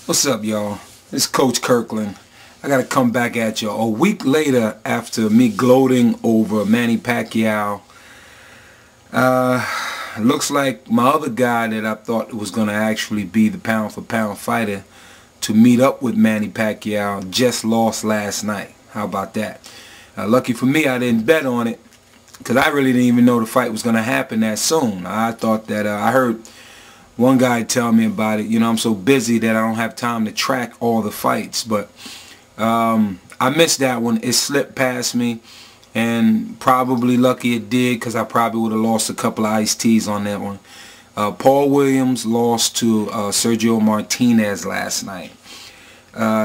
What's up, y'all? It's Coach Kirkland. I got to come back at you a week later after me gloating over Manny Pacquiao. Looks like my other guy that I thought was going to actually be the pound-for-pound fighter to meet up with Manny Pacquiao just lost last night. How about that? Lucky for me, I didn't bet on it because I really didn't even know the fight was going to happen that soon. I thought that I heard one guy tell me about it. You know, I'm so busy that I don't have time to track all the fights. But I missed that one. It slipped past me. And probably lucky it did because I probably would have lost a couple of iced teas on that one. Paul Williams lost to Sergio Martinez last night.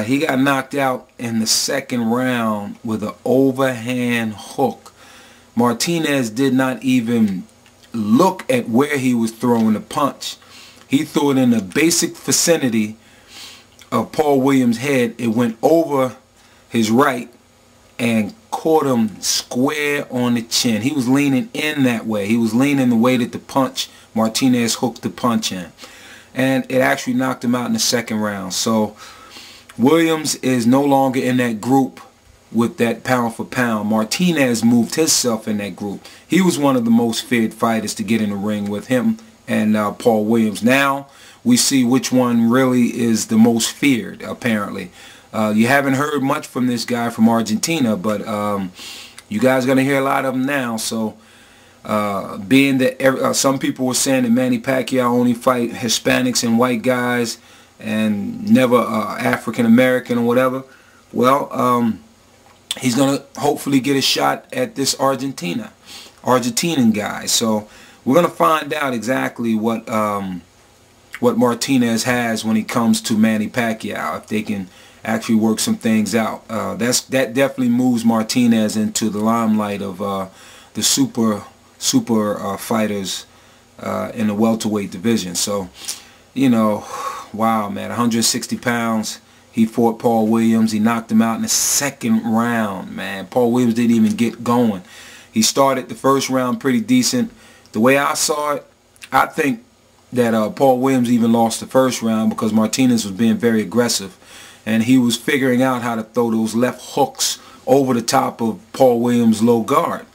He got knocked out in the second round with an overhand hook. Martinez did not even look at where he was throwing the punch. He threw it in the basic vicinity of Paul Williams' head. It went over his right and caught him square on the chin. He was leaning in that way. He was leaning the way that the punch, Martinez hooked the punch in. And it actually knocked him out in the second round. So Williams is no longer in that group with that pound for pound. Martinez moved himself in that group. He was one of the most feared fighters to get in the ring with him and Paul Williams. Now we see which one really is the most feared, apparently. You haven't heard much from this guy from Argentina, but you guys are going to hear a lot of them now. So being that some people were saying that Manny Pacquiao only fight Hispanics and white guys and never African American or whatever, well, he's going to hopefully get a shot at this Argentinian guy. So we're going to find out exactly what Martinez has when he comes to Manny Pacquiao, if they can actually work some things out. That definitely moves Martinez into the limelight of the super fighters in the welterweight division. So, you know, wow, man, 160 pounds. He fought Paul Williams. He knocked him out in the second round, man. Paul Williams didn't even get going. He started the first round pretty decent. The way I saw it, I think that Paul Williams even lost the first round because Martinez was being very aggressive. And he was figuring out how to throw those left hooks over the top of Paul Williams' low guard.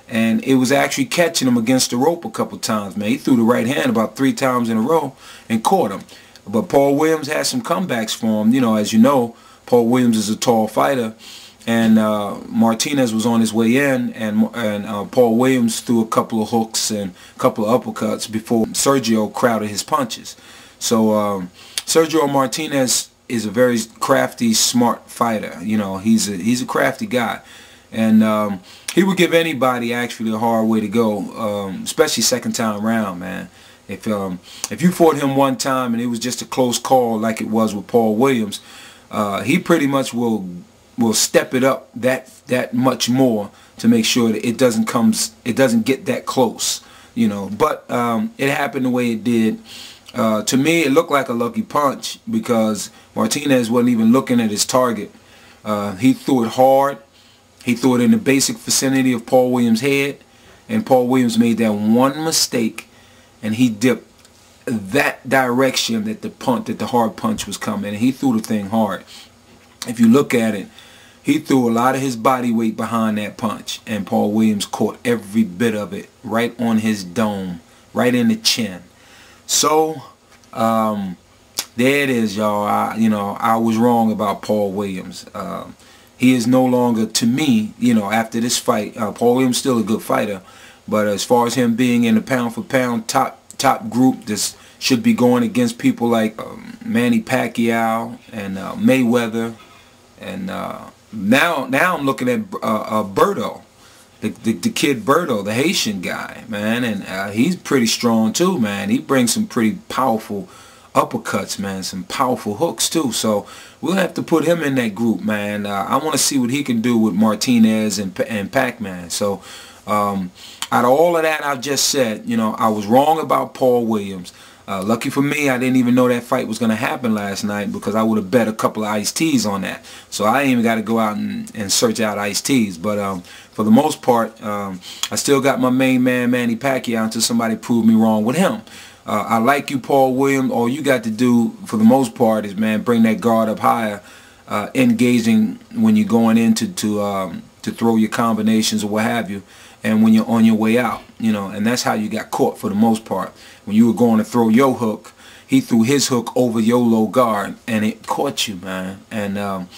And it was actually catching him against the rope a couple times, man. He threw the right hand about 3 times in a row and caught him. But Paul Williams had some comebacks for him. You know, as you know, Paul Williams is a tall fighter. And Martinez was on his way in, and Paul Williams threw a couple of hooks and a couple of uppercuts before Sergio crowded his punches. So Sergio Martinez is a very crafty, smart fighter. You know, he's a crafty guy, and he would give anybody actually a hard way to go, especially second time round, man. If you fought him one time and it was just a close call like it was with Paul Williams, he pretty much will step it up that much more to make sure that it doesn't get that close, you know. But it happened the way it did. To me, it looked like a lucky punch because Martinez wasn't even looking at his target. He threw it hard. He threw it in the basic vicinity of Paul Williams' head, and Paul Williams made that one mistake, and he dipped that direction that the hard punch was coming, and he threw the thing hard. If you look at it, he threw a lot of his body weight behind that punch, and Paul Williams caught every bit of it right on his dome, right in the chin. So there it is, y'all. I was wrong about Paul Williams. He is no longer, to me, you know, after this fight, Paul Williams still a good fighter, but as far as him being in the pound for pound top group, this should be going against people like Manny Pacquiao and Mayweather, and now I'm looking at Berto, the kid Berto, the Haitian guy, man, and he's pretty strong too, man. He brings some pretty powerful uppercuts, man, some powerful hooks too. So we'll have to put him in that group, man. I want to see what he can do with Martinez and Pac-Man. So out of all of that I've just said, you know, I was wrong about Paul Williams. Lucky for me, I didn't even know that fight was going to happen last night because I would have bet a couple of iced teas on that. So I ain't even got to go out and search out iced teas. But for the most part, I still got my main man, Manny Pacquiao, until somebody proved me wrong with him. I like you, Paul Williams. All you got to do for the most part is, man, bring that guard up higher, engaging when you're going in to throw your combinations or what have you, and when you're on your way out, you know. And that's how you got caught for the most part. When you were going to throw your hook, he threw his hook over your low guard, and it caught you, man. And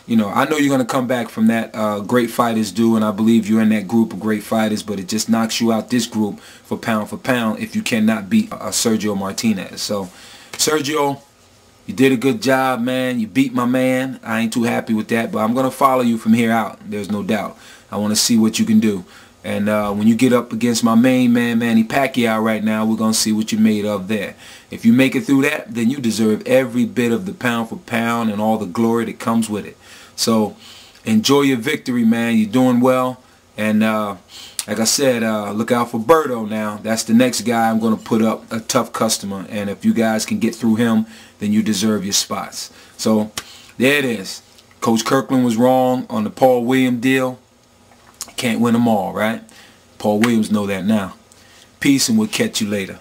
you know, I know you're going to come back from that. Great fighters do, and I believe you're in that group of great fighters, but it just knocks you out this group for pound if you cannot beat Sergio Martinez. So, Sergio, you did a good job, man. You beat my man. I ain't too happy with that, but I'm going to follow you from here out. There's no doubt. I want to see what you can do. And when you get up against my main man, Manny Pacquiao right now, we're going to see what you're made of there. If you make it through that, then you deserve every bit of the pound for pound and all the glory that comes with it. So enjoy your victory, man. You're doing well. And like I said, look out for Berto now. That's the next guy I'm going to put up, a tough customer. And if you guys can get through him, then you deserve your spots. So there it is. Coach Kirkland was wrong on the Paul Williams deal. Can't win them all, right? Paul Williams know that now. Peace, and we'll catch you later.